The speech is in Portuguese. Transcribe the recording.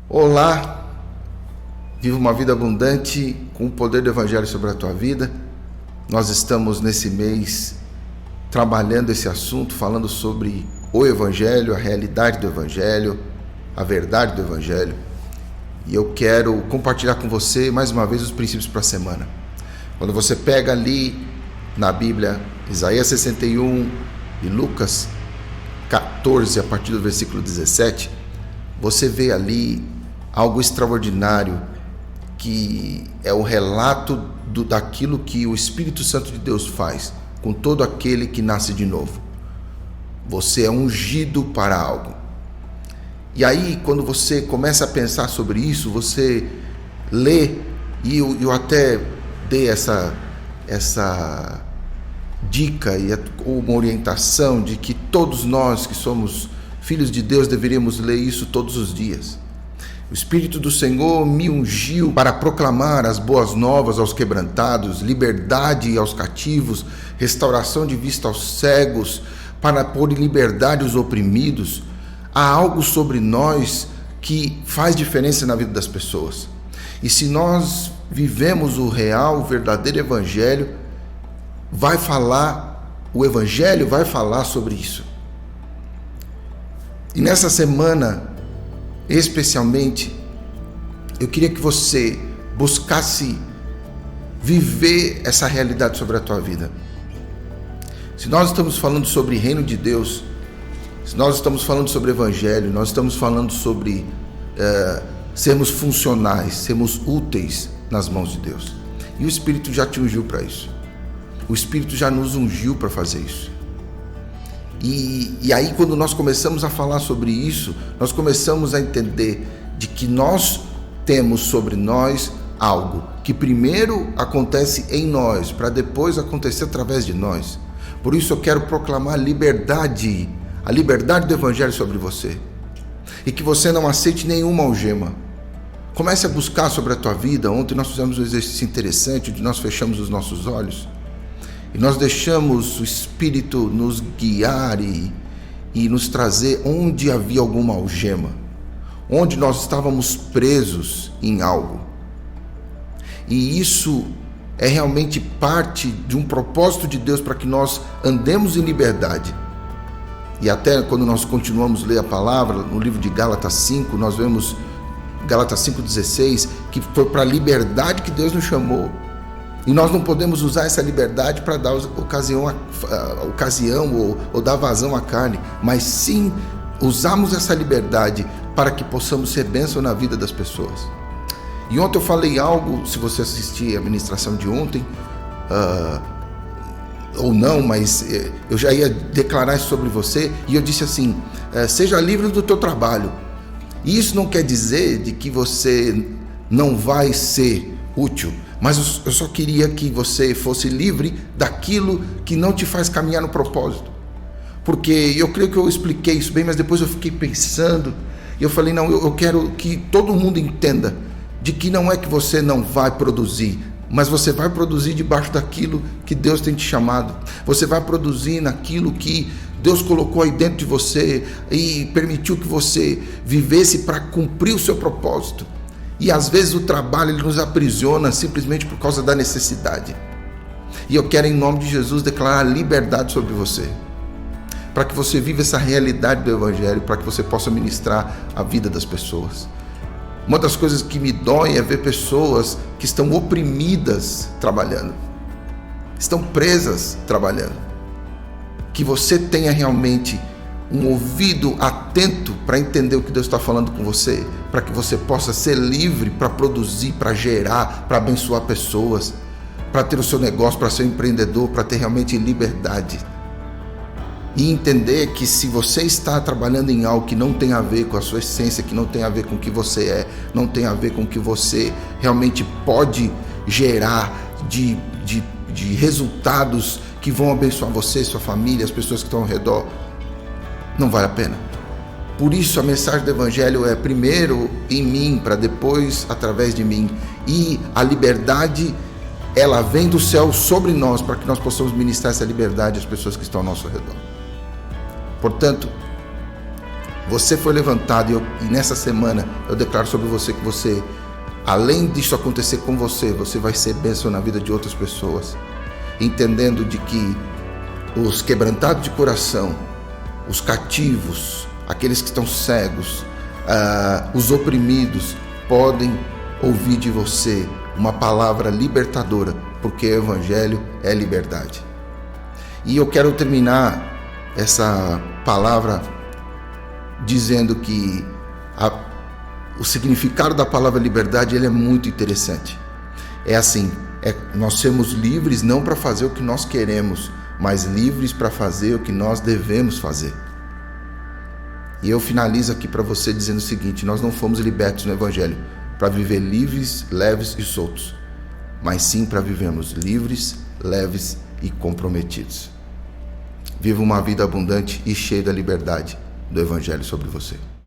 Olá, viva uma vida abundante com o poder do Evangelho sobre a tua vida. Nós estamos nesse mês trabalhando esse assunto, falando sobre o Evangelho, a realidade do Evangelho, a verdade do Evangelho. E eu quero compartilhar com você mais uma vez os princípios para a semana. Quando você pega ali na Bíblia, Isaías 61 e Lucas 14, a partir do versículo 17, você vê ali algo extraordinário, que é o relato daquilo que o Espírito Santo de Deus faz com todo aquele que nasce de novo. Você é ungido para algo. E aí, quando você começa a pensar sobre isso, você lê, e eu até dei essa dica e uma orientação de que todos nós que somos filhos de Deus deveríamos ler isso todos os dias. O Espírito do Senhor me ungiu para proclamar as boas novas aos quebrantados, liberdade aos cativos, restauração de vista aos cegos, para pôr em liberdade os oprimidos. Há algo sobre nós que faz diferença na vida das pessoas. E se nós vivemos o real, o verdadeiro Evangelho, o Evangelho vai falar sobre isso. E nessa semana, especialmente, eu queria que você buscasse viver essa realidade sobre a tua vida. Se nós estamos falando sobre reino de Deus, se nós estamos falando sobre Evangelho, nós estamos falando sobre sermos funcionais, sermos úteis nas mãos de Deus. E o Espírito já te ungiu para isso. O Espírito já nos ungiu para fazer isso. E aí, quando nós começamos a falar sobre isso, nós começamos a entender de que nós temos sobre nós algo que primeiro acontece em nós, para depois acontecer através de nós. Por isso eu quero proclamar a liberdade do Evangelho sobre você. E que você não aceite nenhuma algema. Comece a buscar sobre a tua vida. Ontem nós fizemos um exercício interessante, onde nós fechamos os nossos olhos e nós deixamos o Espírito nos guiar e nos trazer onde havia alguma algema, onde nós estávamos presos em algo. E isso é realmente parte de um propósito de Deus para que nós andemos em liberdade. E até quando nós continuamos a ler a palavra, no livro de Gálatas 5, nós vemos Gálatas 5,16, que foi para a liberdade que Deus nos chamou. E nós não podemos usar essa liberdade para dar ocasião ou dar vazão à carne, mas sim usarmos essa liberdade para que possamos ser bênção na vida das pessoas. E ontem eu falei algo, se você assistir a ministração de ontem, ou não, mas eu já ia declarar isso sobre você, e eu disse assim, seja livre do teu trabalho. E isso não quer dizer de que você não vai ser útil, mas eu só queria que você fosse livre daquilo que não te faz caminhar no propósito. Porque eu creio que eu expliquei isso bem, mas depois eu fiquei pensando, e eu falei, não, eu quero que todo mundo entenda de que não é que você não vai produzir, mas você vai produzir debaixo daquilo que Deus tem te chamado. Você vai produzir naquilo que Deus colocou aí dentro de você e permitiu que você vivesse para cumprir o seu propósito. E às vezes o trabalho ele nos aprisiona simplesmente por causa da necessidade. E eu quero, em nome de Jesus, declarar liberdade sobre você, para que você viva essa realidade do Evangelho, para que você possa ministrar a vida das pessoas. Uma das coisas que me dói é ver pessoas que estão oprimidas trabalhando, estão presas trabalhando. Que você tenha realmente um ouvido atento para entender o que Deus está falando com você, para que você possa ser livre para produzir, para gerar, para abençoar pessoas, para ter o seu negócio, para ser um empreendedor, para ter realmente liberdade. E entender que se você está trabalhando em algo que não tem a ver com a sua essência, que não tem a ver com o que você é, não tem a ver com o que você realmente pode gerar de resultados que vão abençoar você, sua família, as pessoas que estão ao redor, não vale a pena. Por isso a mensagem do Evangelho é primeiro em mim, para depois através de mim. E a liberdade, ela vem do céu sobre nós, para que nós possamos ministrar essa liberdade às pessoas que estão ao nosso redor. Portanto, Você foi levantado e nessa semana eu declaro sobre você que você, além disso acontecer com você, você vai ser bênção na vida de outras pessoas, entendendo de que os quebrantados de coração, os cativos, aqueles que estão cegos, os oprimidos, podem ouvir de você uma palavra libertadora, porque o Evangelho é liberdade. E eu quero terminar essa palavra dizendo que o significado da palavra liberdade ele é muito interessante. É assim, nós sermos livres não para fazer o que nós queremos, mas livres para fazer o que nós devemos fazer. E eu finalizo aqui para você dizendo o seguinte: nós não fomos libertos no Evangelho para viver livres, leves e soltos, mas sim para vivermos livres, leves e comprometidos. Viva uma vida abundante e cheia da liberdade do Evangelho sobre você.